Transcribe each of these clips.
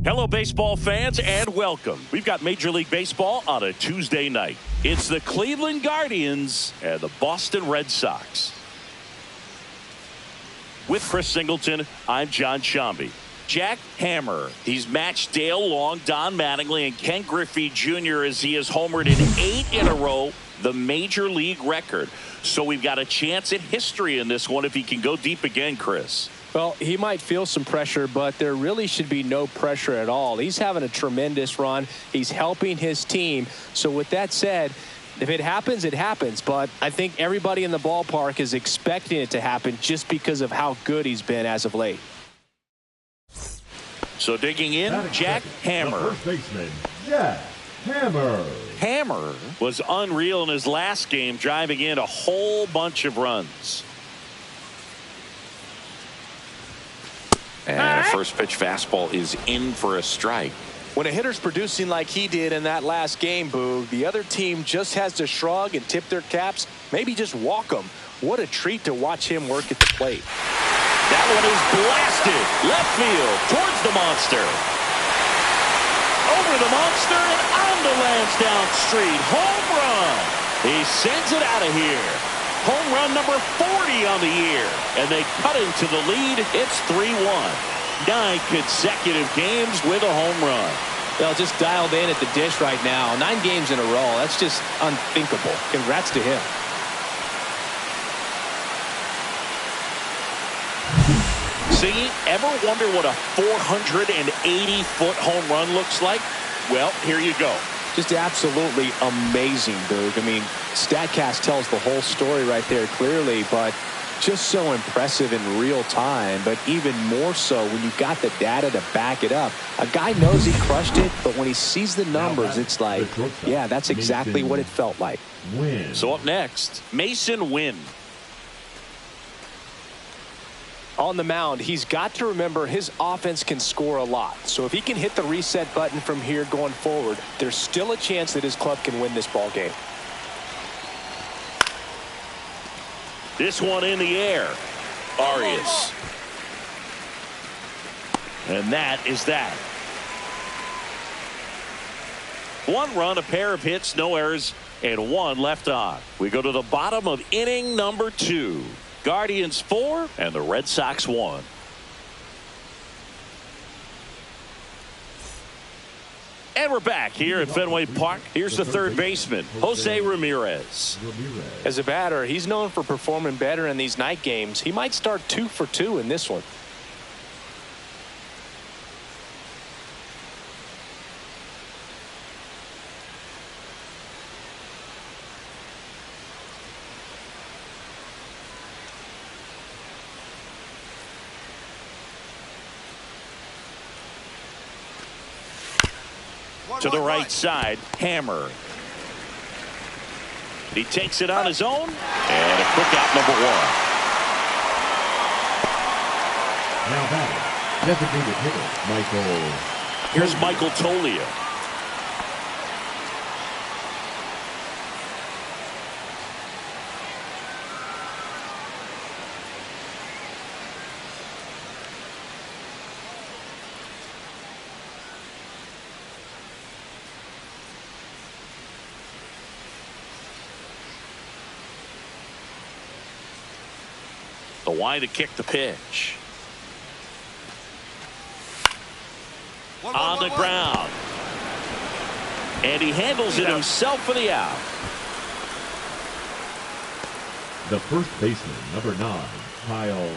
Hello, baseball fans, and welcome. We've got Major League Baseball on a Tuesday night. It's the Cleveland Guardians and the Boston Red Sox. With Chris Singleton, I'm John Shambi. Jack Hammer. He's matched Dale Long, Don Mattingly, and Ken Griffey Jr. as he has homered in 8 in a row, the Major League record. So we've got a chance at history in this one if he can go deep again, Chris. Well, he might feel some pressure, but there really should be no pressure at all. He's having a tremendous run. He's helping his team. So with that said, if it happens, it happens. But I think everybody in the ballpark is expecting it to happen just because of how good he's been as of late. So digging in, Jack Hammer. First baseman, Jack Hammer. Hammer was unreal in his last game, driving in a whole bunch of runs. And a first pitch fastball is in for a strike. When a hitter's producing like he did in that last game, Boog, the other team just has to shrug and tip their caps, maybe just walk them. What a treat to watch him work at the plate. That one is blasted left field towards the monster. Over the monster and on the Lansdowne Street. Home run. He sends it out of here. Home run number 40 on the year. And they cut into the lead. It's 3-1. 9 consecutive games with a home run. Well, just dialed in at the dish right now. 9 games in a row. That's just unthinkable. Congrats to him. See, ever wonder what a 480-foot home run looks like? Well, here you go. Just absolutely amazing, Boog. I mean, StatCast tells the whole story right there clearly, but just so impressive in real time, but even more so when you've got the data to back it up. A guy knows he crushed it, but when he sees the numbers, it's like, yeah, that's exactly what it felt like. So up next, Mason Wynn. On the mound, he's got to remember his offense can score a lot. So if he can hit the reset button from here going forward, there's still a chance that his club can win this ball game. This one in the air. Arias. And that is that. 1 run, a pair of hits, no errors, and 1 left on. We go to the bottom of inning number 2. Guardians 4 and the Red Sox 1. And we're back here at Fenway Park. Here's the third baseman, Jose Ramirez. As a batter, he's known for performing better in these night games. He might start 2 for 2 in this one. To the right side, Hammer. He takes it on his own, and a quick out number 1. Now batting, designated hitter, Michael. Here's Michael Tolia. The wide to kick the pitch. On the ground. And he handles it himself for the out. The first baseman, number 9, Kyle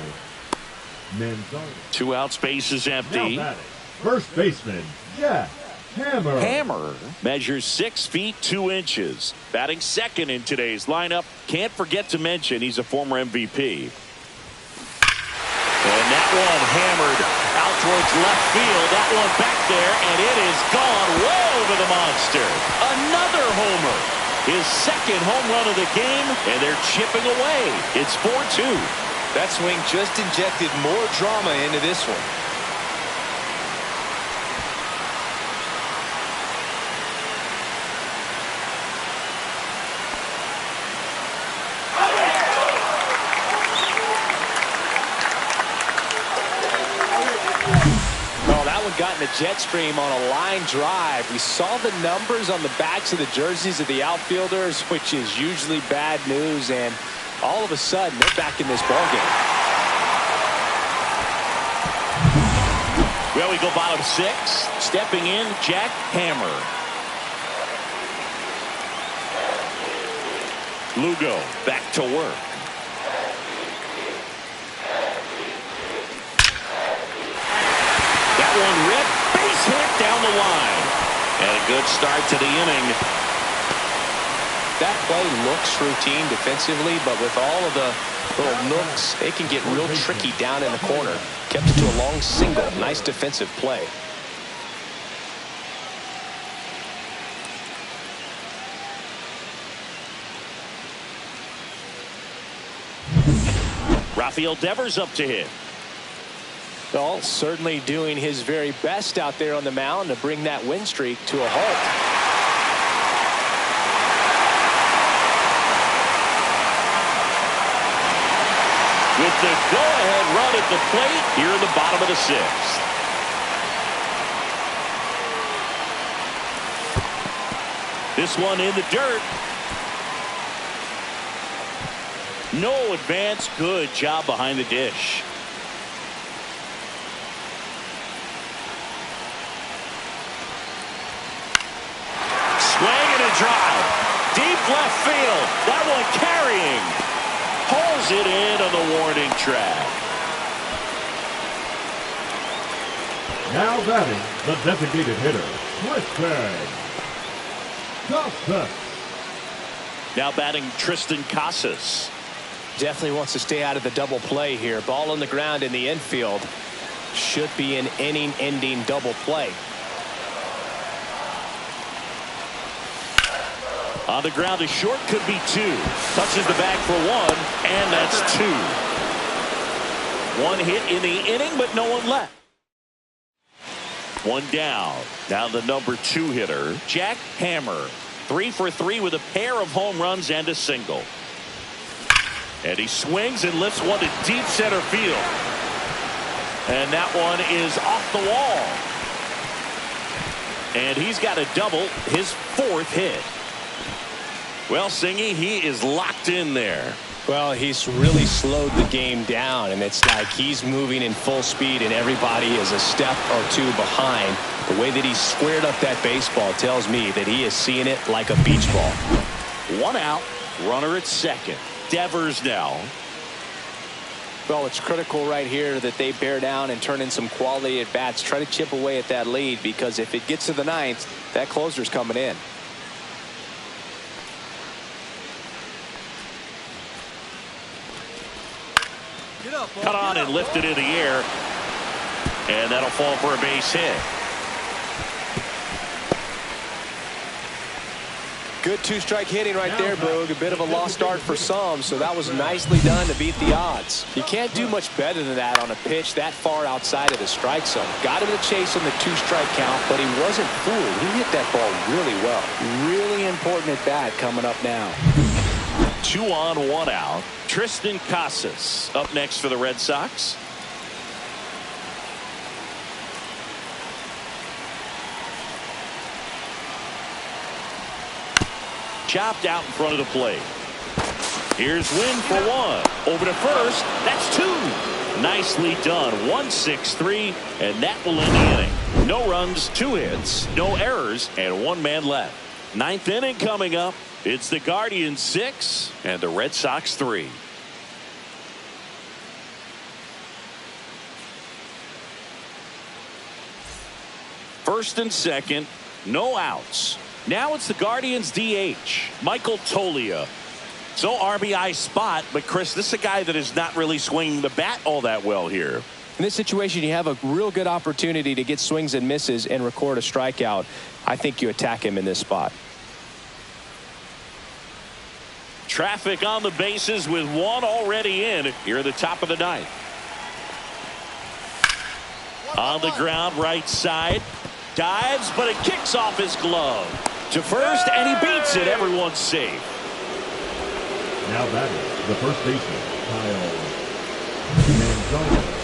Manzardo. 2 outs, base is empty. Now batting, first baseman, Jack Hammer. Hammer measures 6 feet 2 inches. Batting second in today's lineup. Can't forget to mention he's a former MVP. And that one hammered out towards left field. That one back there, and it is gone way over the monster. Another homer. His second home run of the game, and they're chipping away. It's 4-2. That swing just injected more drama into this one. that one got in the jet stream on a line drive. We saw the numbers on the backs of the jerseys of the outfielders, which is usually bad news, and all of a sudden they're back in this ballgame. Well, we go bottom 6. Stepping in, Jack Hammer. Lugo back to work. That one ripped, base hit down the line. And a good start to the inning. That play looks routine defensively, but with all of the little nooks, it can get real tricky down in the corner. Kept it to a long single. Nice defensive play. Rafael Devers up to hit. Well, certainly doing his very best out there on the mound to bring that win streak to a halt. With the go-ahead run at the plate here in the bottom of the 6th. This one in the dirt. No advance. Good job behind the dish. Swing and a drive. Deep left field. That one carrying. Pulls it in on the warning track. Now batting, the designated hitter, Tristan Casas. Now batting Tristan Casas. Definitely wants to stay out of the double play here. Ball on the ground in the infield. Should be an inning-ending double play. On the ground, a short could be 2. Touches the bag for 1, and that's 2. 1 hit in the inning, but no one left. 1 down. Now the number 2 hitter, Jack Hammer. 3 for 3 with a pair of home runs and a single. And he swings and lifts one to deep center field. And that one is off the wall. And he's got a double, his 4th hit. Well, Singy, he is locked in there. Well, he's really slowed the game down, and it's like he's moving in full speed and everybody is a step or 2 behind. The way that he squared up that baseball tells me that he is seeing it like a beach ball. 1 out, runner at second. Devers now. Well, it's critical right here that they bear down and turn in some quality at bats. Try to chip away at that lead, because if it gets to the 9th, that closer's coming in. Cut on and lifted in the air. And that'll fall for a base hit. Good 2-strike hitting right there, Boog. A bit of a lost art for some, so that was nicely done to beat the odds. You can't do much better than that on a pitch that far outside of the strike zone. Got him the chase on the 2-strike count, but he wasn't fooled. He hit that ball really well. Really important at bat coming up now. 2 on, 1 out. Tristan Casas up next for the Red Sox. Chopped out in front of the plate. Here's Wynn for 1. Over to first. That's 2. Nicely done. 1-6-3, and that will end the inning. No runs, 2 hits, no errors, and 1 man left. 9th inning coming up. It's the Guardians 6 and the Red Sox 3. First and second, no outs. Now it's the Guardians DH, Michael Toglia. So RBI spot, but Chris, this is a guy that is not really swinging the bat all that well here. In this situation, you have a real good opportunity to get swings and misses and record a strikeout. I think you attack him in this spot. Traffic on the bases with 1 already in here at the top of the 9th. On the ground, right side. Dives, but it kicks off his glove. To first, and he beats it. Everyone's safe. Now batting, the first baseman, Kyle Manzano.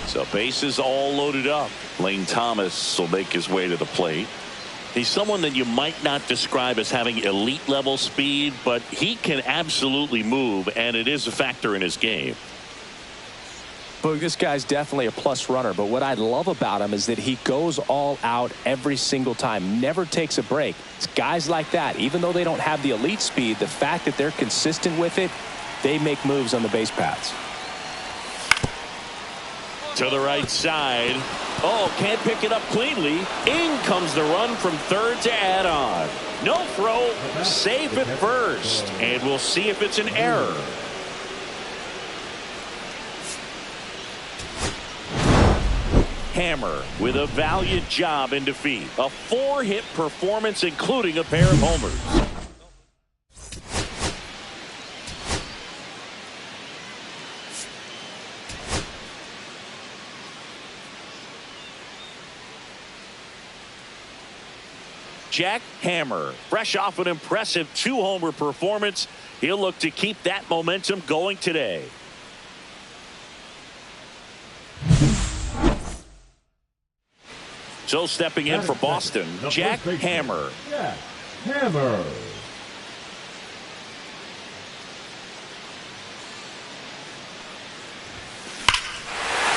So bases all loaded up. Lane Thomas will make his way to the plate. He's someone that you might not describe as having elite level speed, but he can absolutely move, and it is a factor in his game. But this guy's definitely a plus runner, but what I love about him is that he goes all out every single time, never takes a break. It's guys like that, even though they don't have the elite speed, the fact that they're consistent with it, they make moves on the base paths. To the right side. Oh, can't pick it up cleanly. In comes the run from third to add on. No throw, safe at first, and we'll see if it's an error. Hammer with a valiant job in defeat. A 4-hit performance, including a pair of homers. Jack Hammer, fresh off an impressive 2-homer performance. He'll look to keep that momentum going today. So stepping in for Boston, Jack Hammer. Jack Hammer.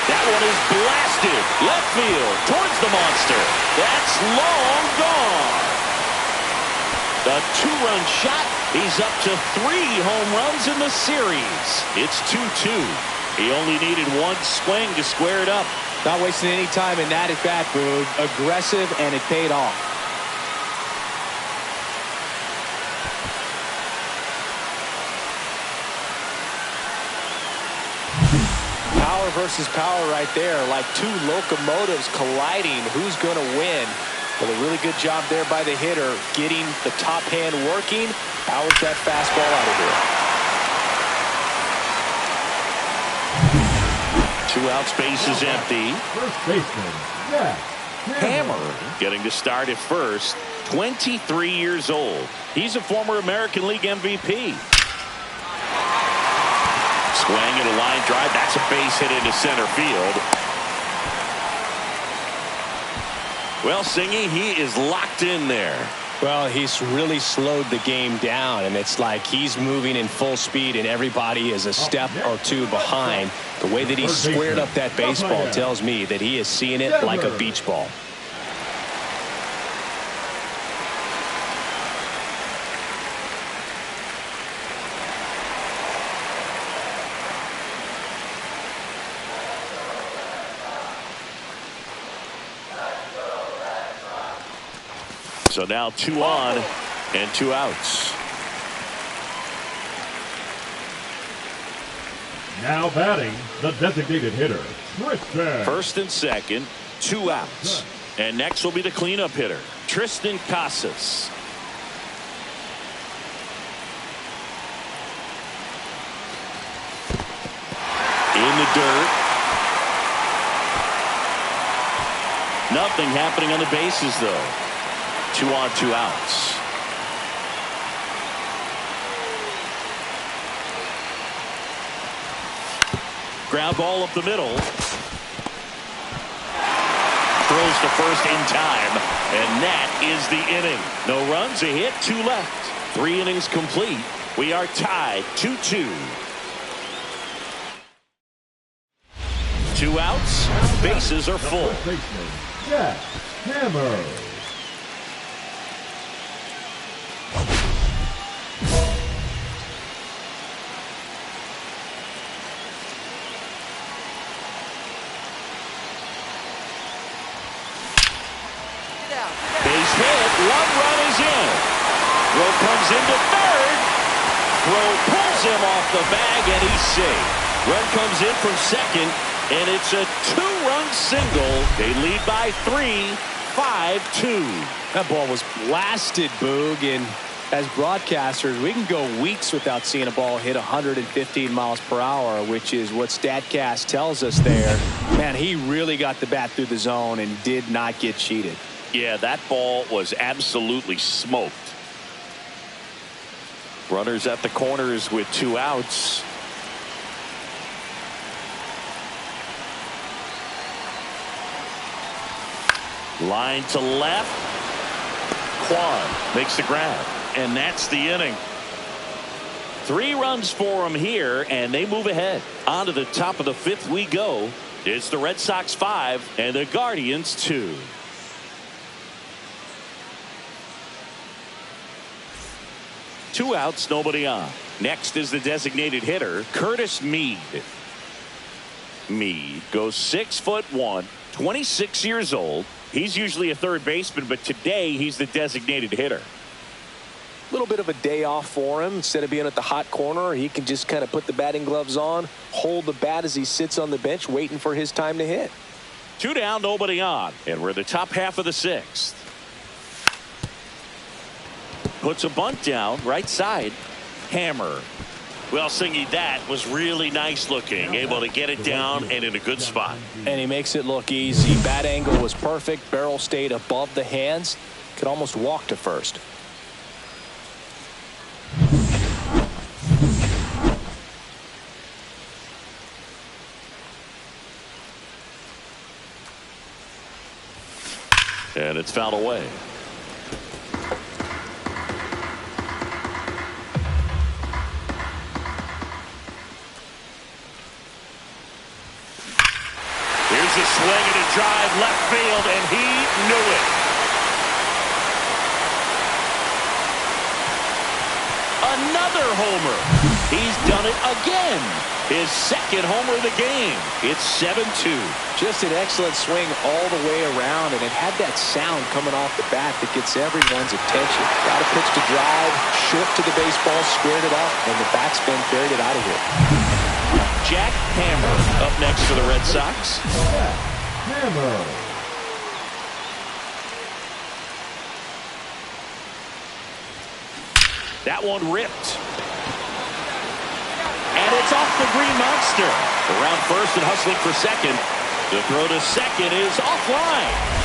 That one is blasted. Left field towards the monster. That's long gone. The 2-run shot. He's up to 3 home runs in the series. It's 2-2. He only needed one swing to square it up. Not wasting any time in that at bat, Boog. Aggressive, and it paid off. Power versus power right there, like 2 locomotives colliding. Who's going to win? But a really good job there by the hitter, getting the top hand working. Powers that fastball out of here. 2 outs, bases empty. First baseman, Jack Hammer getting to start at first. 23 years old. He's a former American League MVP. Swing and a line drive. That's a base hit into center field. Well, Singy, he is locked in there. Well, he's really slowed the game down, and it's like he's moving in full speed, and everybody is a step or 2 behind. The way that he squared up that baseball tells me that he is seeing it like a beach ball. So now 2 on and 2 outs. Now batting, the designated hitter, Tristan. First and second, 2 outs. And next will be the cleanup hitter, Tristan Casas. In the dirt. Nothing happening on the bases, though. 2 on, 2 outs. Ground ball up the middle. Throws to first in time. And that is the inning. No runs, a hit, 2 left. 3 innings complete. We are tied 2-2. 2 outs. Bases are full. First baseman, Jack Hammer. Base hit. 1 run is in. Throw comes into third. Throw pulls him off the bag, and he's safe. Run comes in from second, and it's a 2-run single. They lead by 3, 5-2. That ball was blasted, Boog, and as broadcasters, we can go weeks without seeing a ball hit 115 miles per hour, which is what StatCast tells us there. Man, he really got the bat through the zone and did not get cheated. Yeah, that ball was absolutely smoked. Runners at the corners with 2 outs. Line to left. Quan makes the grab. And that's the inning. 3 runs for him here, and they move ahead. On to the top of the 5th we go. It's the Red Sox 5 and the Guardians 2. Two outs, nobody on. Next is the designated hitter, Curtis Mead. Mead goes 6'1", 26 years old. He's usually a third baseman, but today he's the designated hitter. A little bit of a day off for him. Instead of being at the hot corner, he can just kind of put the batting gloves on, hold the bat as he sits on the bench waiting for his time to hit. 2 down, nobody on, and we're in the top half of the 6th. Puts a bunt down, right side. Hammer. Well, Singy, that was really nice looking. Able to get it down and in a good spot. And he makes it look easy. Bat angle was perfect. Barrel stayed above the hands. Could almost walk to first. And it's fouled away. Here's a swing and a drive left field, and he knew it. Another homer. He's done it again. His 2nd homer of the game. It's 7-2. Just an excellent swing all the way around, and it had that sound coming off the bat that gets everyone's attention. Got a pitch to drive, short to the baseball, squared it up, and the batsman carried it out of here. Jack Hammer up next for the Red Sox. Jack Hammer. That one ripped. And it's off the green monster. Around first and hustling for second. The throw to second is offline.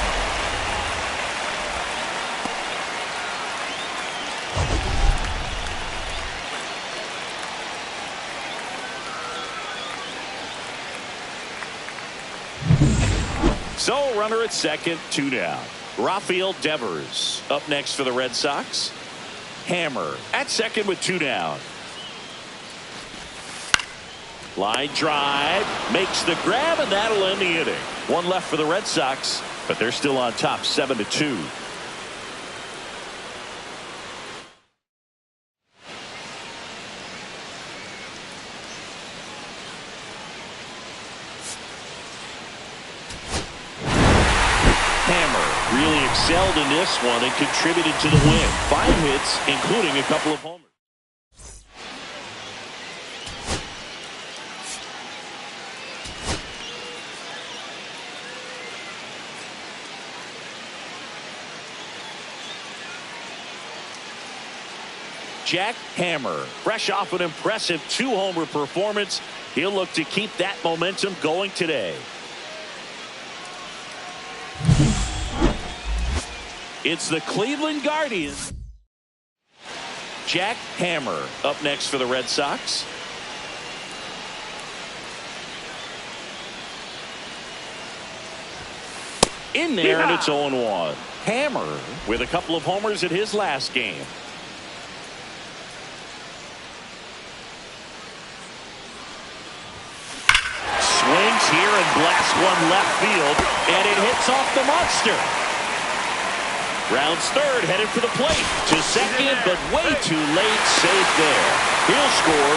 So runner at second, 2 down. Rafael Devers up next for the Red Sox. Hammer at second with 2 down. Line drive makes the grab, and that'll end the inning. 1 left for the Red Sox, but they're still on top 7-2. Hammer really excelled in this one and contributed to the win. 5 hits, including a couple of homers. Jack Hammer, fresh off an impressive 2-homer performance. He'll look to keep that momentum going today. It's the Cleveland Guardians. Jack Hammer up next for the Red Sox. In there, and it's 0-1. Hammer with a couple of homers in his last game. Swings here and blasts one left field, and it hits off the monster. Rounds third, headed for the plate. To second, but way too late. Safe there. He'll score.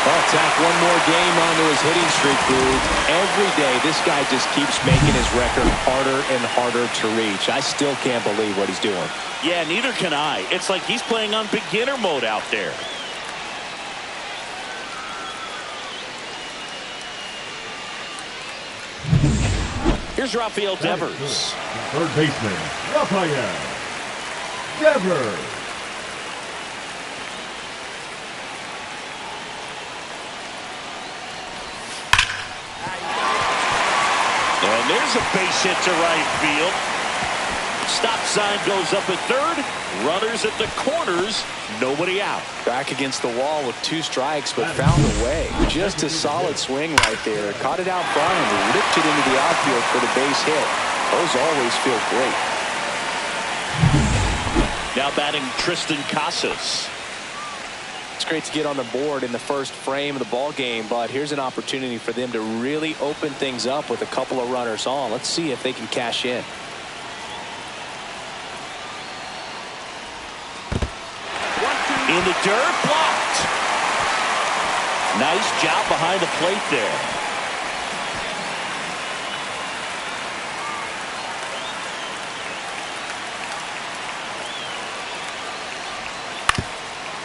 Well, tack one more game onto his hitting streak, dude. Every day, this guy just keeps making his record harder and harder to reach. I still can't believe what he's doing. Yeah, neither can I. It's like he's playing on beginner mode out there. Here's Rafael Devers. Third baseman, Rafael Devers. And there's a base hit to right field. Stop sign goes up at third. Runners at the corners. Nobody out. Back against the wall with 2 strikes, but found a way. Just a solid swing right there. Caught it out front and ripped it into the outfield for the base hit. Those always feel great. Now batting Tristan Casas. It's great to get on the board in the first frame of the ball game, but here's an opportunity for them to really open things up with a couple of runners on. Let's see if they can cash in. In the dirt, blocked. Nice job behind the plate there.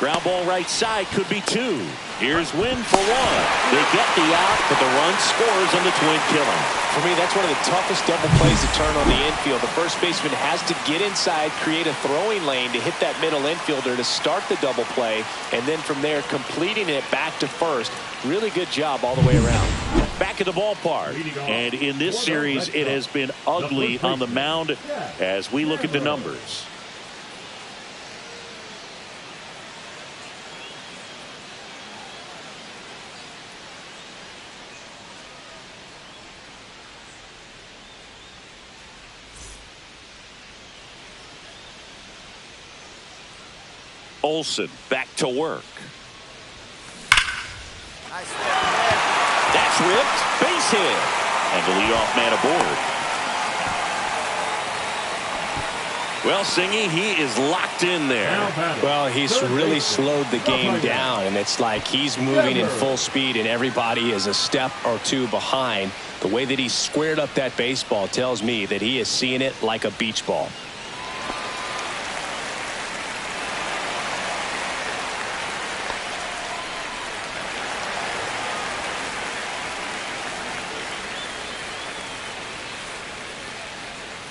Ground ball right side, could be 2. Here's Wynn for 1. They get the out, but the run scores on the twin killing. For me, that's one of the toughest double plays to turn on the infield. The first baseman has to get inside, create a throwing lane to hit that middle infielder to start the double play, and then from there completing it back to first. Really good job all the way around. Back at the ballpark, and in this series it has been ugly on the mound as we look at the numbers. Olsen back to work. That's ripped. Base hit. And the leadoff man aboard. Well, Singy, he is locked in there. Well, he's really slowed the game down, and it's like he's moving in full speed, and everybody is a step or 2 behind. The way that he squared up that baseball tells me that he is seeing it like a beach ball.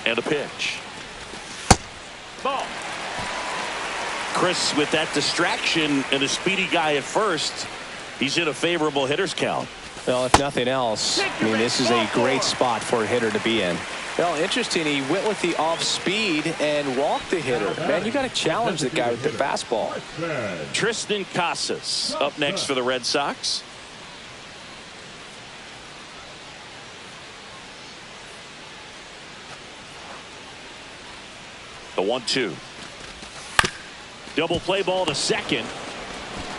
And a pitch. Ball. Chris with that distraction and a speedy guy at first. He's in a favorable hitter's count. Well, if nothing else, I mean, this is a great spot for a hitter to be in. Well, interesting. He went with the off speed and walked the hitter. Man, you got to challenge the guy with the fastball. Tristan Casas up next for the Red Sox. The 1-2. Double play ball to second.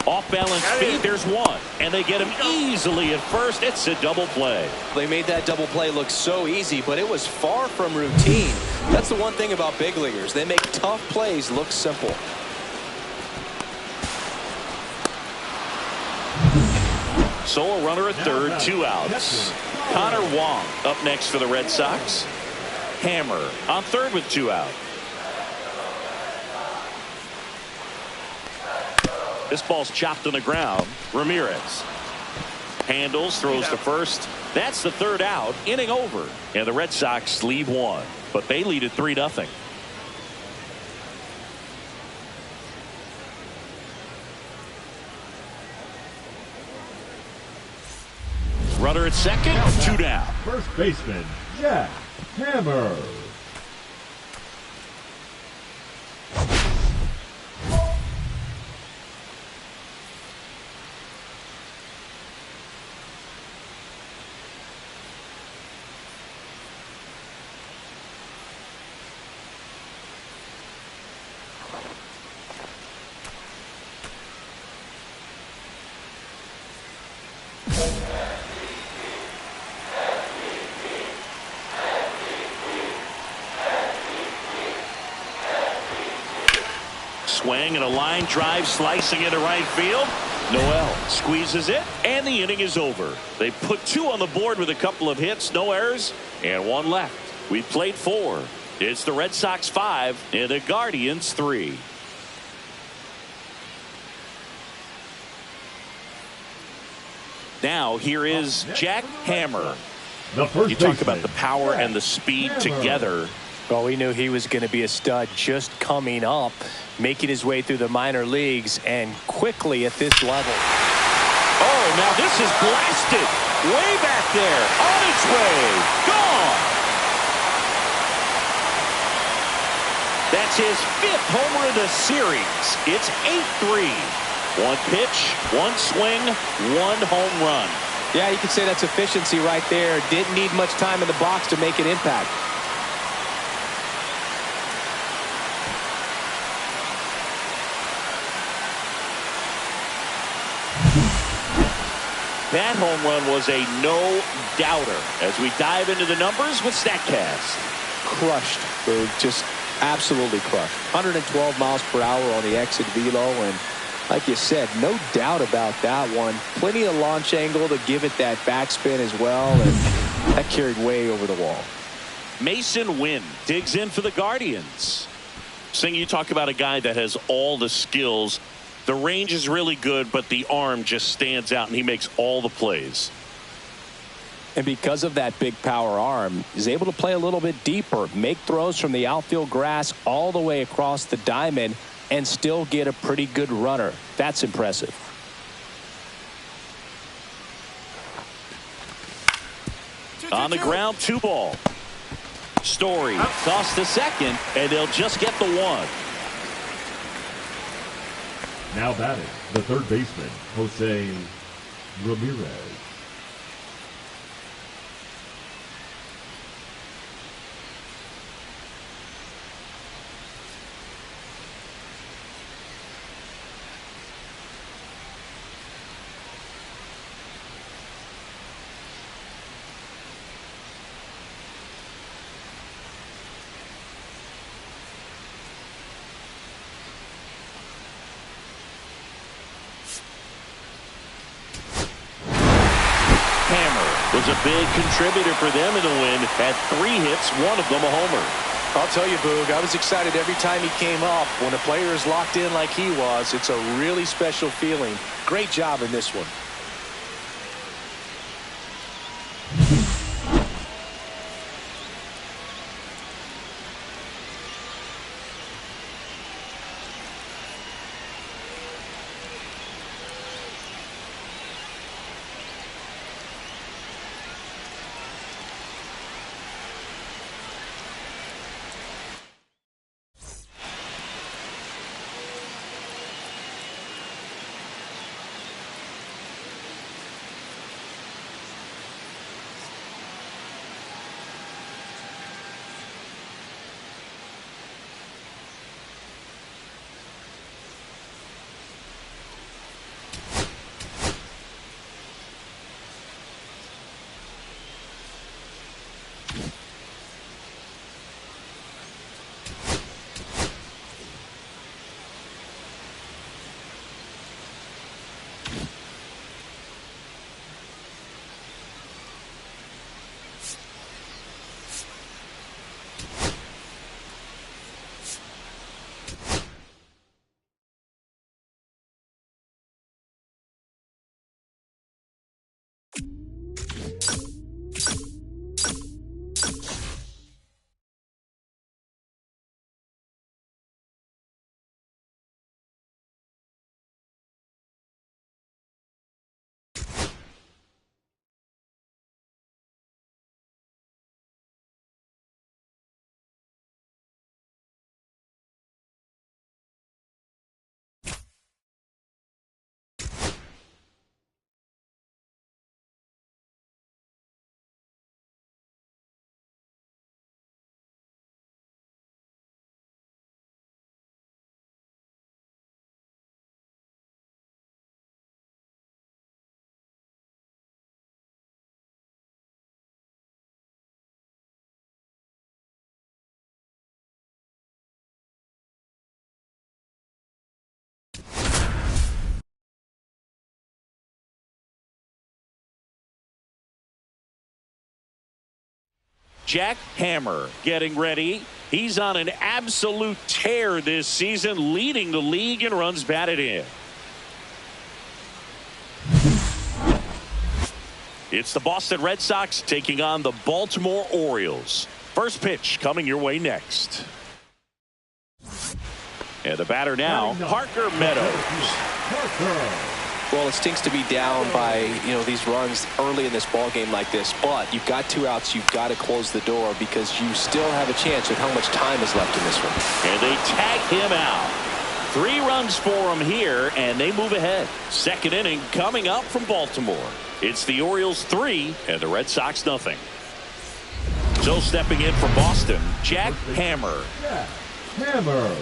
Off balance speed. There's 1. And they get him easily at first. It's a double play. They made that double play look so easy, but it was far from routine. That's the one thing about big leaguers. They make tough plays look simple. So a runner at third, 2 outs. Connor Wong up next for the Red Sox. Hammer on third with 2 out. This ball's chopped on the ground. Ramirez handles, throws to first. That's the 3rd out. Inning over. And the Red Sox lead 1. But they lead at 3-0. Runner at second, 2 down. First baseman, Jack Hammer. Swing and a line drive slicing into right field. Noel squeezes it, and the inning is over. They put 2 on the board with a couple of hits, no errors, and 1 left. We've played 4. It's the Red Sox 5 and the Guardians 3. Now here is Jack Hammer. You talk about the power and the speed together. Well, we knew he was going to be a stud just coming up, making his way through the minor leagues, and quickly at this level. Oh, now this is blasted. Way back there. On its way. Gone. That's his 5th homer of the series. It's 8-3. One pitch, one swing, one home run. Yeah, you could say that's efficiency right there. Didn't need much time in the box to make an impact. That home run was a no-doubter as we dive into the numbers with StatCast. Crushed, Boog. Just absolutely crushed. 112 miles per hour on the exit velo, and like you said, no doubt about that one. Plenty of launch angle to give it that backspin as well, and that carried way over the wall. Mason Wynn digs in for the Guardians. Sing, you talk about a guy that has all the skills. The range is really good, but the arm just stands out, and he makes all the plays. And because of that big power arm, he's able to play a little bit deeper, make throws from the outfield grass all the way across the diamond, and still get a pretty good runner. That's impressive. On the ground, 2 ball. Story tossed to second, and they'll just get the 1. Now batting, the third baseman, Jose Ramirez. Was a big contributor for them in the win. Had 3 hits, one of them a homer. I'll tell you, Boog, I was excited every time he came up. When a player is locked in like he was, it's a really special feeling. Great job in this one. Jack Hammer getting ready. He's on an absolute tear this season, leading the league in runs batted in. It's the Boston Red Sox taking on the Baltimore Orioles. First pitch coming your way next. And the batter now, Parker Meadows. Parker Well, it stinks to be down by, these runs early in this ball game like this, but you've got 2 outs. You've got to close the door because you still have a chance with how much time is left in this one. And they tag him out. 3 runs for him here, and they move ahead. Second inning coming up from Baltimore. It's the Orioles 3 and the Red Sox nothing. So stepping in for Boston, Jack Hammer. Jack Hammer.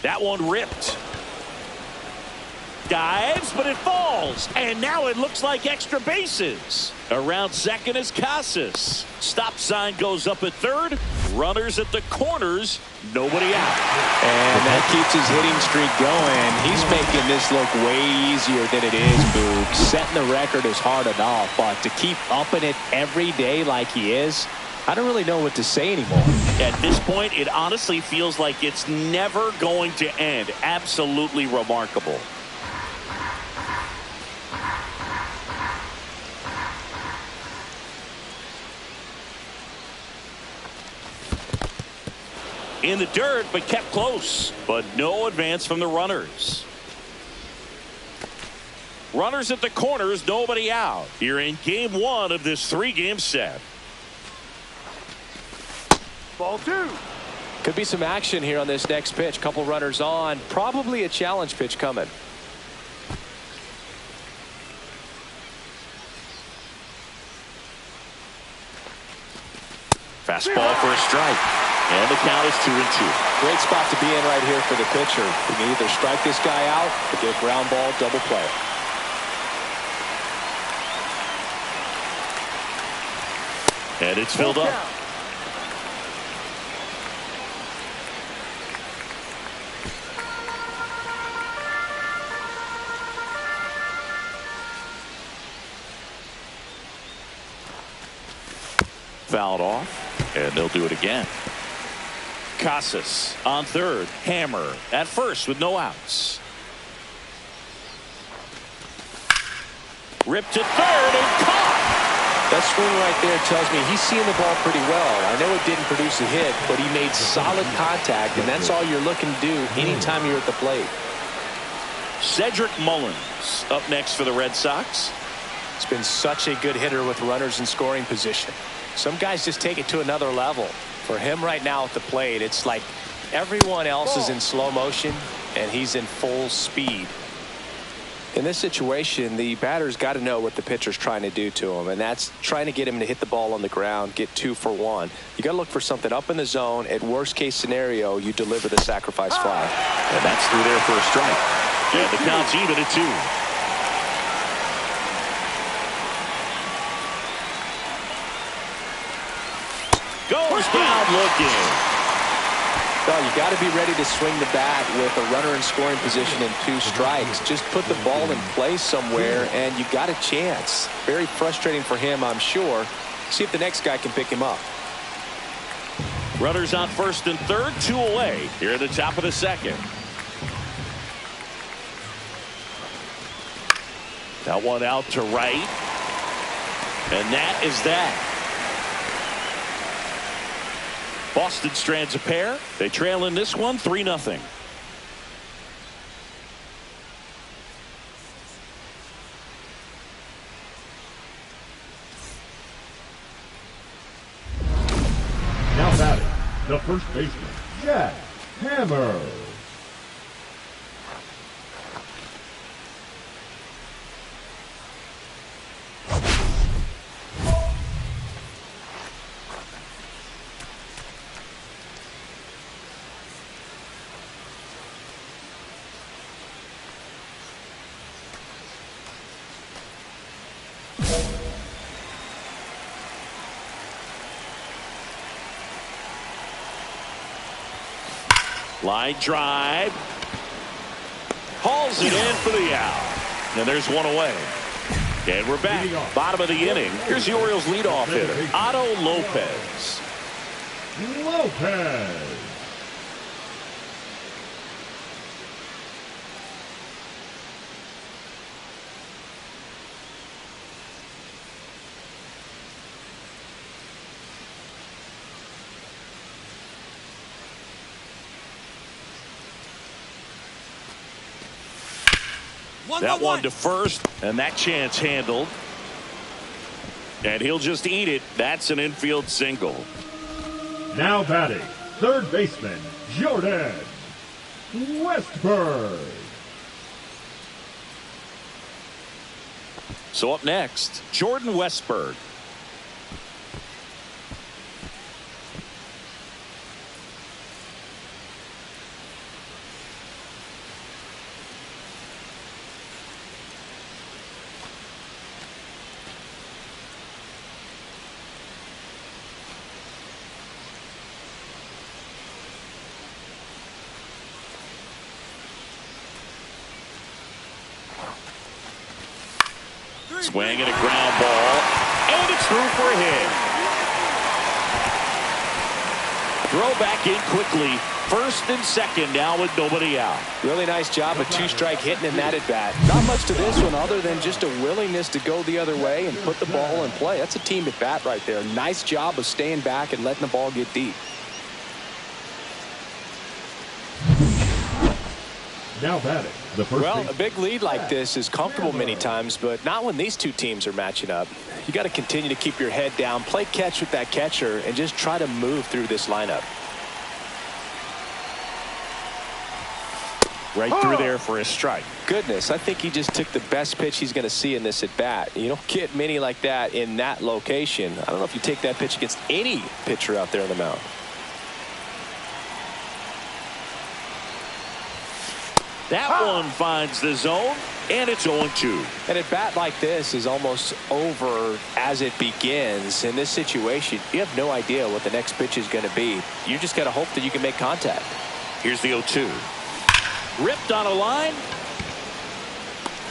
That one ripped. Dives, but it falls. And now it looks like extra bases. Around second is Casas. Stop sign goes up at third. Runners at the corners. Nobody out. And that keeps his hitting streak going. He's making this look way easier than it is, Boog. Setting the record is hard enough, but to keep upping it every day like he is, I don't really know what to say anymore. At this point, it honestly feels like it's never going to end. Absolutely remarkable. In the dirt, but kept close. But no advance from the runners. Runners at the corners, nobody out. Here in game 1 of this 3-game set. Ball 2. Could be some action here on this next pitch. Couple runners on. Probably a challenge pitch coming. Fastball for a strike. And the count is 2-2. Great spot to be in right here for the pitcher. You can either strike this guy out or get a ground ball, double play. And it's filled up. Fouled off, and they'll do it again. Casas on third. Hammer at first with no outs. Ripped to third and caught. That swing right there tells me he's seeing the ball pretty well. I know it didn't produce a hit, but he made solid contact, and that's all you're looking to do anytime you're at the plate. Cedric Mullins up next for the Red Sox. He's been such a good hitter with runners in scoring position. Some guys just take it to another level. For him right now at the plate, it's like everyone else is in slow motion and he's in full speed. In this situation, the batter's got to know what the pitcher's trying to do to him, and that's trying to get him to hit the ball on the ground, get 2 for 1. You got to look for something up in the zone. At worst case scenario, you deliver the sacrifice fly. And that's through there for a strike. And the count's even at 2. Goes down looking. Well, you got to be ready to swing the bat with a runner in scoring position and 2 strikes. Just put the ball in play somewhere, and you got a chance. Very frustrating for him, I'm sure. See if the next guy can pick him up. Runners on first and third, 2 away here at the top of the second. That one out to right. And that is that. Boston strands a pair. They trail in this one 3-0. Now batting, the first baseman, Jack Hammer. Line drive. Hauls it in for the out. And there's one away. And we're back. Bottom of the inning. Here's the Orioles leadoff hitter, Otto Lopez. Lopez. That one to first, and that chance handled. And he'll just eat it. That's an infield single. Now batting, third baseman, Jordan Westburg. So up next, Jordan Westburg. Swing and a ground ball, and it's through for a hit. Throw back in quickly. First and second now with nobody out. Really nice job of two-strike hitting in that at bat. Not much to this one other than just a willingness to go the other way and put the ball in play. That's a team at bat right there. Nice job of staying back and letting the ball get deep. Now batting, the first Well, a big lead like this is comfortable many times, but not when these two teams are matching up. You got to continue to keep your head down, play catch with that catcher, and just try to move through this lineup. Right through there for a strike. Goodness, I think he just took the best pitch he's going to see in this at bat. You don't get many like that in that location. I don't know if you take that pitch against any pitcher out there on the mound. That one finds the zone, and it's 0-2. And a bat like this is almost over as it begins. In this situation, you have no idea what the next pitch is going to be. You just got to hope that you can make contact. Here's the 0-2. Ripped on a line.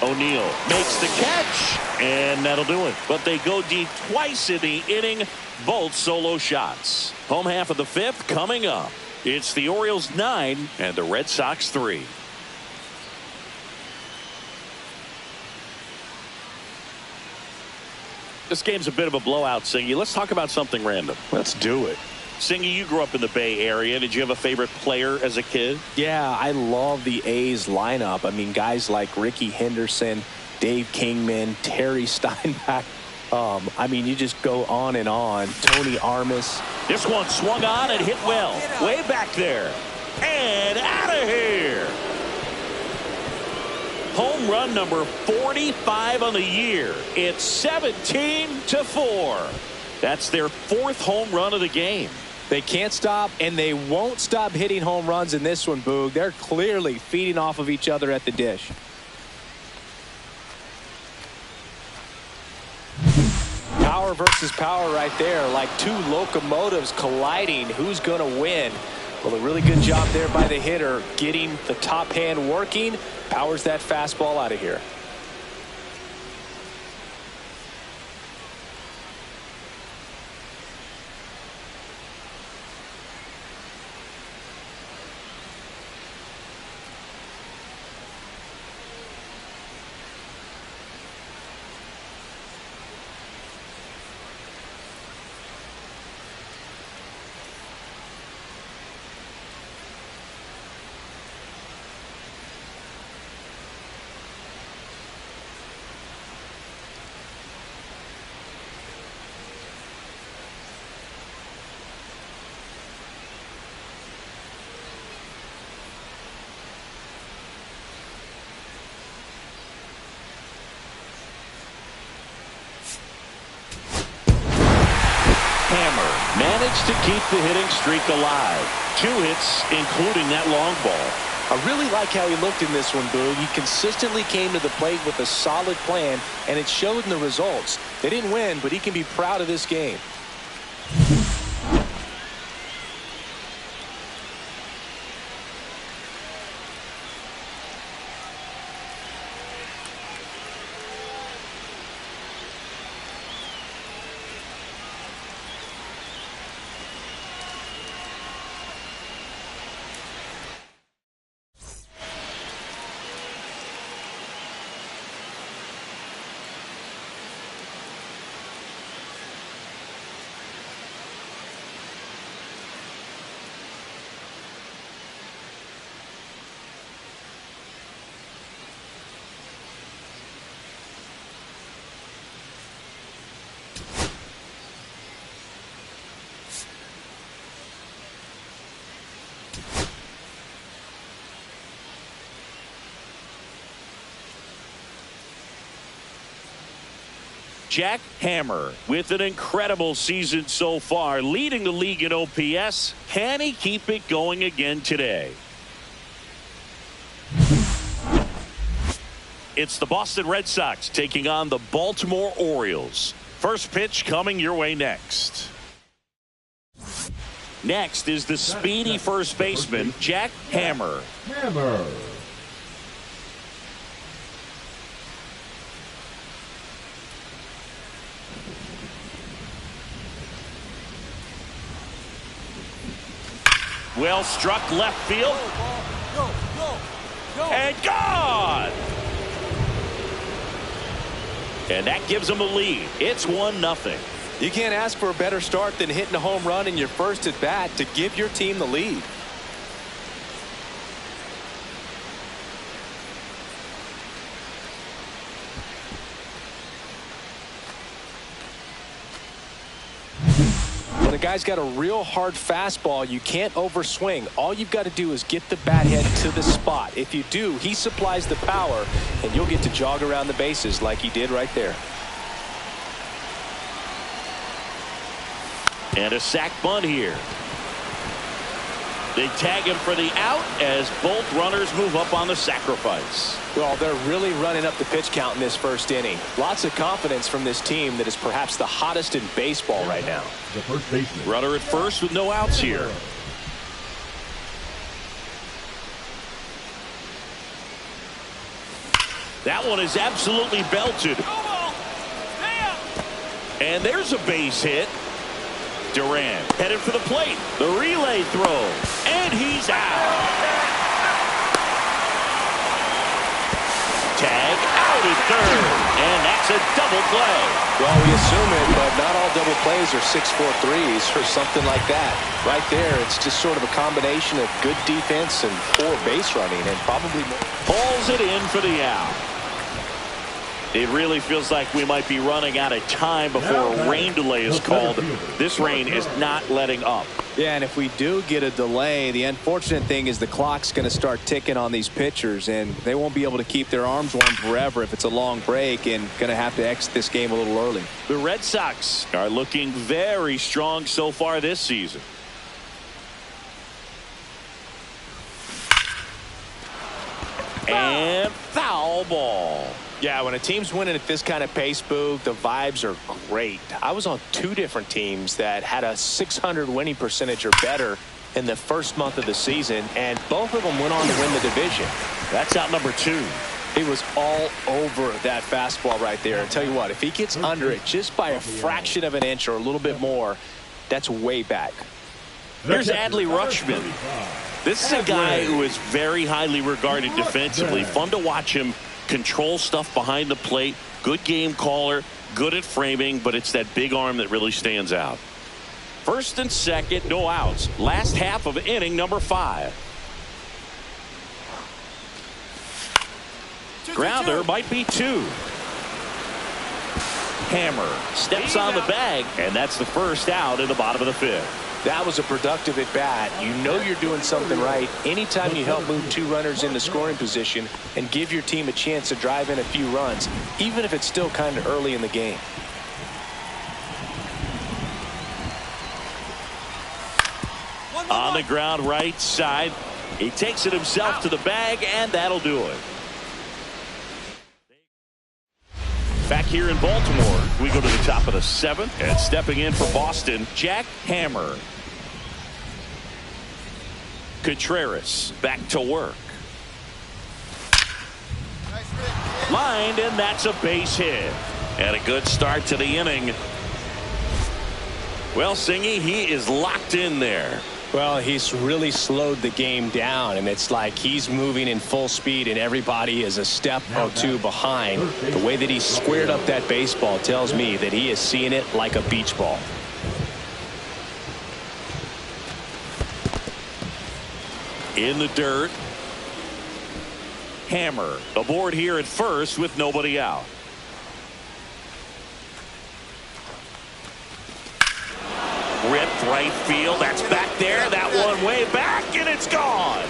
O'Neill makes the catch, and that'll do it. But they go deep twice in the inning, both solo shots. Home half of the fifth coming up. It's the Orioles 9 and the Red Sox 3. This game's a bit of a blowout, Singy. Let's talk about something random. Let's do it. Singy, you grew up in the Bay Area. Did you have a favorite player as a kid? Yeah, I love the A's lineup. I mean, guys like Ricky Henderson, Dave Kingman, Terry Steinbach. I mean, you just go on and on. Tony Armas. This one swung on and hit well. Way back there. And out of here. Home run number 45 on the year. It's 17-4. That's their fourth home run of the game. They can't stop, and they won't stop hitting home runs in this one, Boog. They're clearly feeding off of each other at the dish. Power versus power right there, like two locomotives colliding. Who's going to win? Well, a really good job there by the hitter, getting the top hand working. Powers that fastball out of here. Managed to keep the hitting streak alive. 2 hits, including that long ball. I really like how he looked in this one, Boo. He consistently came to the plate with a solid plan, and it showed in the results. They didn't win, but he can be proud of this game. Jack Hammer with an incredible season so far, leading the league in OPS. Can he keep it going again today? It's the Boston Red Sox taking on the Baltimore Orioles. First pitch coming your way next. Next is the speedy first baseman, Jack Hammer. Hammer. Well struck left field. And gone. And that gives them a lead. It's 1-0. You can't ask for a better start than hitting a home run in your first at bat to give your team the lead. When a guy's got a real hard fastball, you can't overswing. All you've got to do is get the bat head to the spot. If you do, he supplies the power, and you'll get to jog around the bases like he did right there. And a sac bunt here. They tag him for the out as both runners move up on the sacrifice. Well, they're really running up the pitch count in this first inning. Lots of confidence from this team that is perhaps the hottest in baseball right now. The first baseman. Runner at first with no outs here. That one is absolutely belted. And there's a base hit. Duran headed for the plate. The relay throw. And he's out. Tag out at third. And that's a double play. Well, we assume it, but not all double plays are 6-4 threes or something like that. Right there, it's just sort of a combination of good defense and poor base running, and probably more. Pulls it in for the out. It really feels like we might be running out of time before a rain delay is called. This rain is not letting up. Yeah, and if we do get a delay, the unfortunate thing is the clock's going to start ticking on these pitchers, and they won't be able to keep their arms warm forever if it's a long break, and going to have to exit this game a little early. The Red Sox are looking very strong so far this season. And foul ball. Yeah, when a team's winning at this kind of pace, Boo, the vibes are great. I was on 2 different teams that had a 600 winning percentage or better in the first month of the season, and both of them went on to win the division. That's out number 2. He was all over that fastball right there. And tell you what, if he gets under it just by a fraction of an inch or a little bit more, that's way back. Here's Adley Rutschman. This is a guy who is very highly regarded defensively. Fun to watch him control stuff behind the plate. Good game caller, good at framing, but it's that big arm that really stands out. First and second, no outs. Last half of inning number 5. Grounder might be 2. Hammer steps on the bag, and that's the first out in the bottom of the 5th. That was a productive at bat. You know you're doing something right anytime you help move 2 runners into scoring position and give your team a chance to drive in a few runs, even if it's still kind of early in the game. On the ground right side, He takes it himself to the bag, and that'll do it. Back here in Baltimore, we go to the top of the 7th, and stepping in for Boston, Jack Hammer. Contreras back to work. Lined, and that's a base hit. And a good start to the inning. Well, Singy, he is locked in there. Well, he's really slowed the game down, and it's like he's moving in full speed, and everybody is a step or two behind. The way that he squared up that baseball tells me that he is seeing it like a beach ball. In the dirt. Hammer aboard here at first with nobody out. Ripped right field. That's back there. That one way back, and it's gone.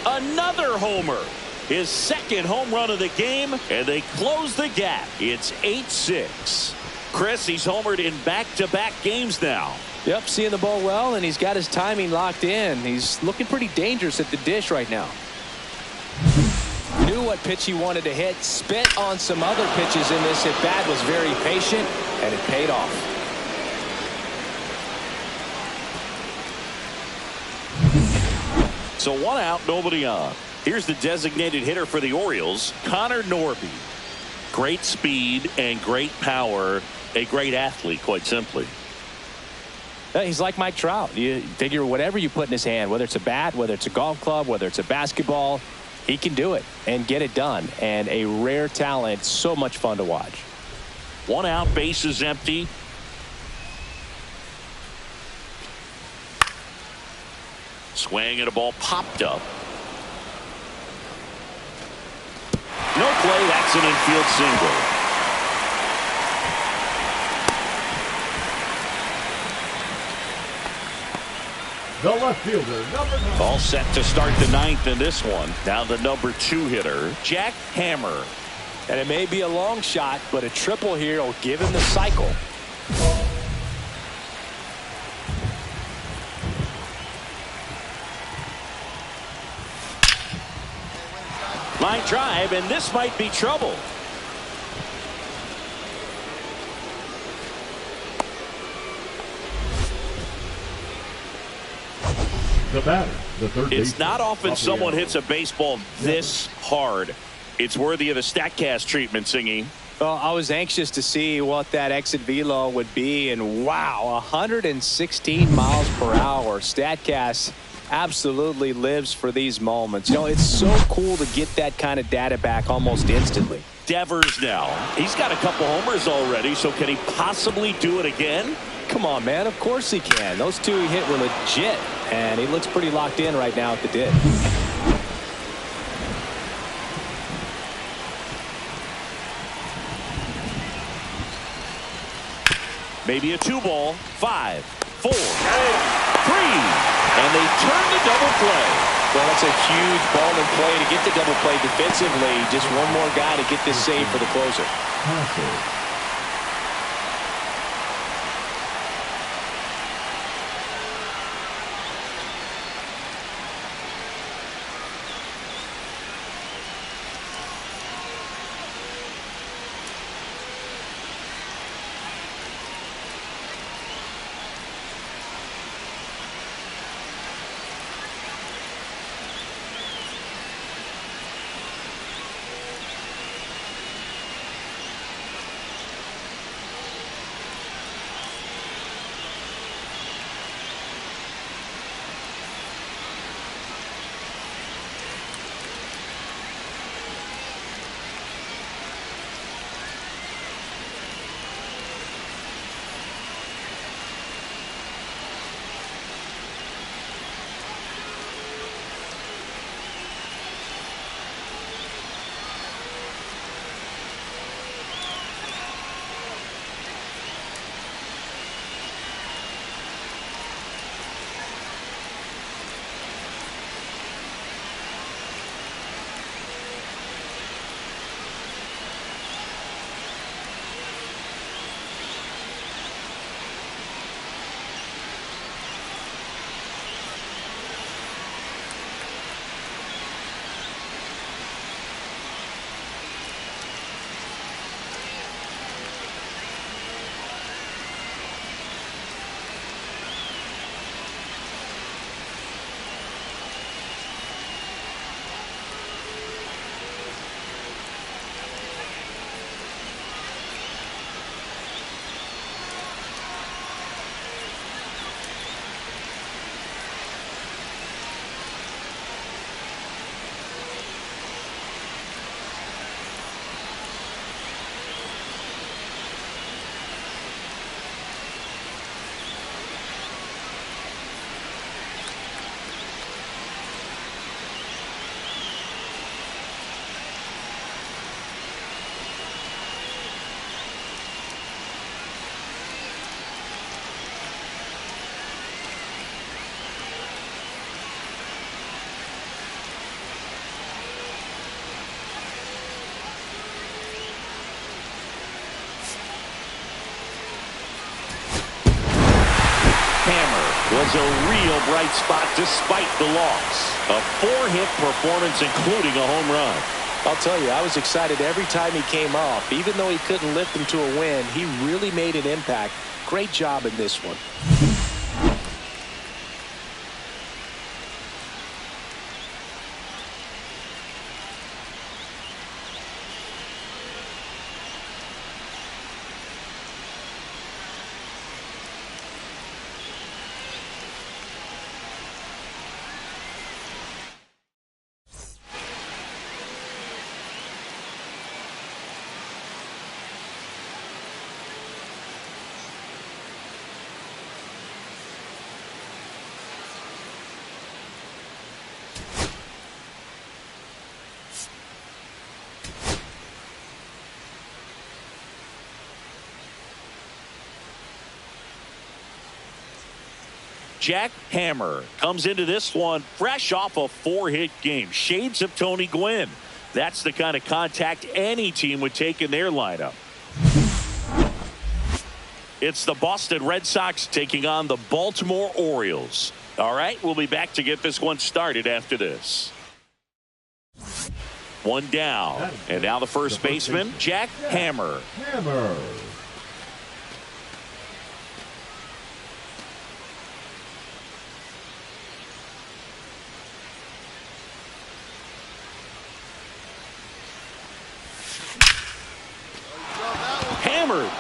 Another homer. His second home run of the game, and they close the gap. It's 8-6. Chris, he's homered in back-to-back games now. Yep, seeing the ball well, and he's got his timing locked in. He's looking pretty dangerous at the dish right now. Knew what pitch he wanted to hit, spit on some other pitches in this at bat, was very patient, and it paid off. So 1 out, nobody on. Here's the designated hitter for the Orioles, Connor Norby. Great speed and great power. A great athlete, quite simply. He's like Mike Trout. You figure whatever you put in his hand, whether it's a bat, whether it's a golf club, whether it's a basketball, he can do it and get it done. And a rare talent, so much fun to watch. 1 out, base is empty. Swing and a ball popped up. No play. That's an infield single. The left fielder, number 9. All set to start the 9th in this one. Now the number 2 hitter, Jack Hammer. And it may be a long shot, but a triple here will give him the cycle. Line drive, and this might be trouble. The batter, the third baseman. It's not often someone hits a baseball this hard. It's worthy of the StatCast treatment, Singy. Well, I was anxious to see what that exit velo would be, and wow, 116 miles per hour. StatCast absolutely lives for these moments. You know, it's so cool to get that kind of data back almost instantly. Devers now. He's got a couple homers already, so can he possibly do it again? Come on, man. Of course he can. Those two he hit were legit, and he looks pretty locked in right now at the dish. Maybe a 2-ball. 5, 4, 3, and they turn the double play. Well, that's a huge ball in play to get the double play defensively. Just one more guy to get this save for the closer. Passer. was a real bright spot despite the loss. A 4-hit performance, including a home run. I'll tell you, I was excited every time he came up. Even though he couldn't lift them to a win, he really made an impact. Great job in this one. Jack Hammer comes into this one fresh off a 4-hit game. Shades of Tony Gwynn. That's the kind of contact any team would take in their lineup. It's the Boston Red Sox taking on the Baltimore Orioles. All right, we'll be back to get this one started after this. One down. And now the first baseman, Jack Hammer.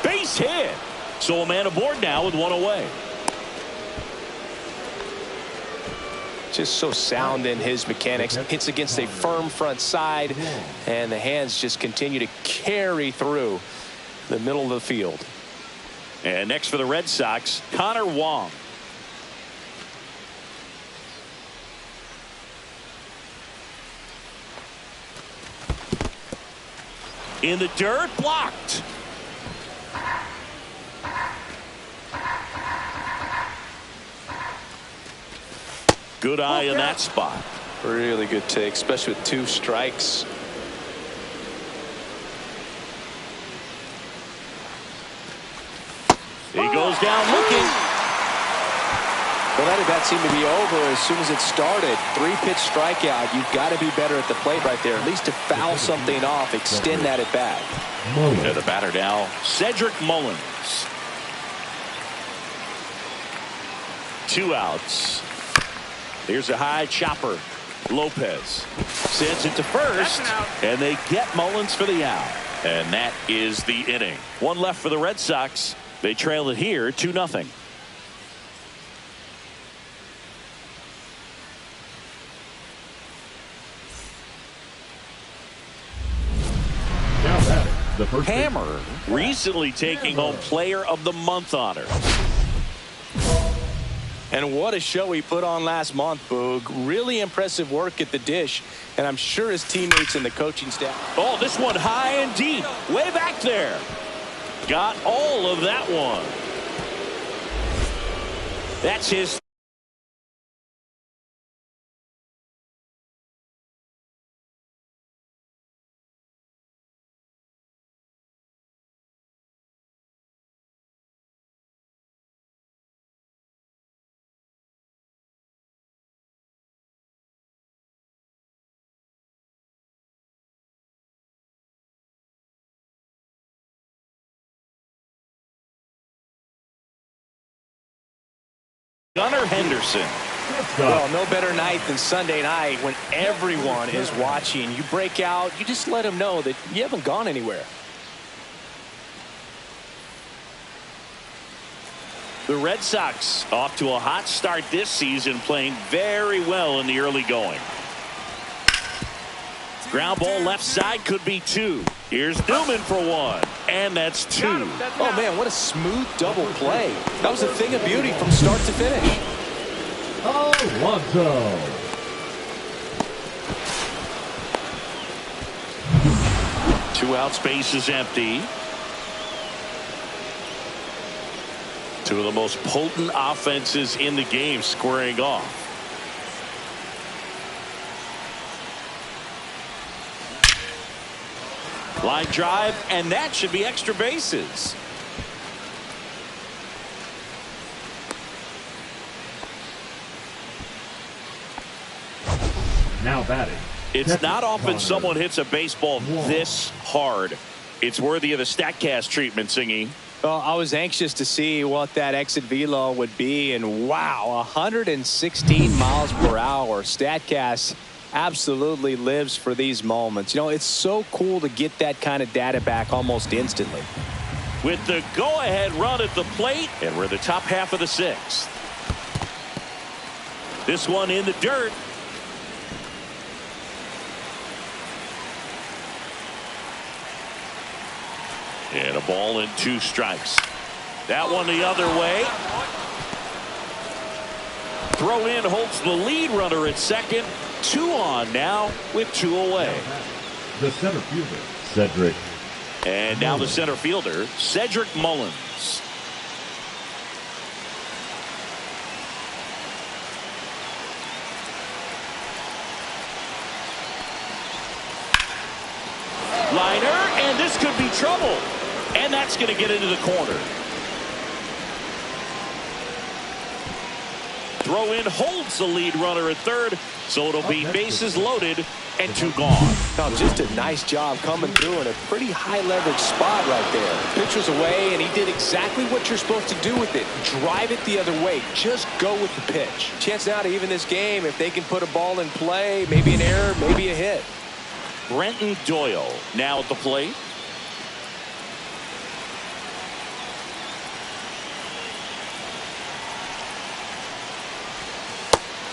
Base hit. So a man aboard now with one away. Just so sound in his mechanics. Hits against a firm front side, and the hands just continue to carry through the middle of the field. And next for the Red Sox, Connor Wong. In the dirt, blocked. Good eye in that spot. Really good take, especially with 2 strikes. He goes down looking. Well, that at bat seemed to be over as soon as it started. 3-pitch strikeout. You've got to be better at the plate right there, at least to foul something off, extend that at bat. And the batter now, Cedric Mullins. 2 outs. Here's a high chopper. Lopez sends it to first, and they get Mullins for the out. And that is the inning. 1 left for the Red Sox. They trail it here 2-0. Hammer recently taking home Player of the Month honor. And what a show he put on last month, Boog. Really impressive work at the dish, and I'm sure his teammates and the coaching staff. Oh, this one high and deep, way back there. Got all of that one. That's his. Gunnar Henderson. Well, no better night than Sunday night when everyone is watching. You break out, you just let them know that you haven't gone anywhere. The Red Sox off to a hot start this season, playing very well in the early going. Ground ball left side, could be 2. Here's Newman for 1, and that's 2. Oh man, what a smooth double play. That was a thing of beauty from start to finish. Alonso. 2 out, space is empty. 2 of the most potent offenses in the game squaring off. Line drive, and that should be extra bases. Now batting. It's not often someone hits a baseball this hard. It's worthy of the StatCast treatment, Singy. Well, I was anxious to see what that exit velo would be, and wow, 116 miles per hour. StatCast absolutely lives for these moments. You know, it's so cool to get that kind of data back almost instantly. With the go-ahead run at the plate, and we're in the top half of the sixth. This one in the dirt. And a ball and 2 strikes. That one the other way. Throw in holds the lead runner at second. 2 on now with 2 away. The center fielder, Cedric. And now the center fielder, Cedric Mullins. Liner, and this could be trouble. And that's going to get into the corner. Throw in holds the lead runner at third, so it'll be bases loaded and 2 gone. Now, just a nice job coming through in a pretty high leverage spot right there. Pitcher's away, and he did exactly what you're supposed to do with it. Drive it the other way. Just go with the pitch. Chance now to even this game if they can put a ball in play, maybe an error, maybe a hit. Brenton Doyle now at the plate.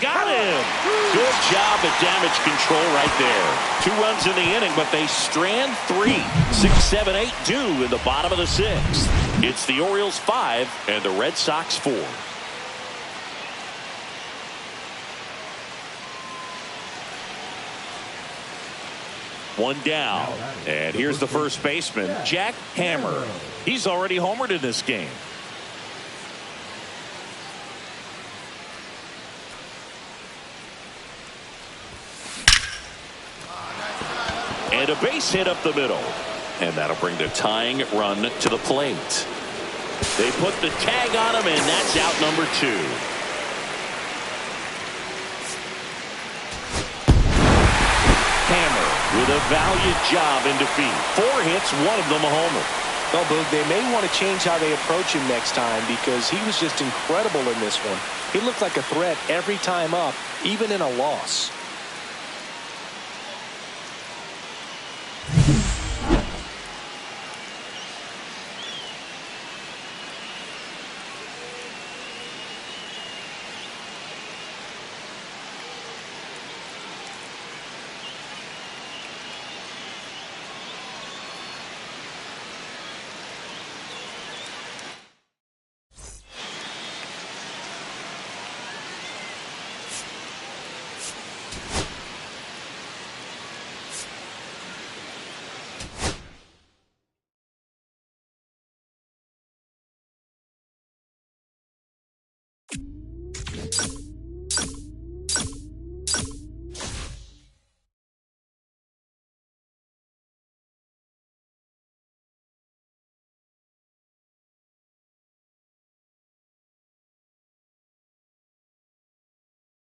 Got him. Good job at damage control right there. 2 runs in the inning, but they strand 3. 6, 7, 8 due in the bottom of the 6th. It's the Orioles 5 and the Red Sox 4. One down. And here's the first baseman, Jack Hammer. He's already homered in this game. And a base hit up the middle. And that'll bring the tying run to the plate. They put the tag on him, and that's out number 2. Hammer with a valiant job in defeat. 4 hits, 1 of them a homer. Well, Boog, they may want to change how they approach him next time because he was just incredible in this one. He looked like a threat every time up, even in a loss.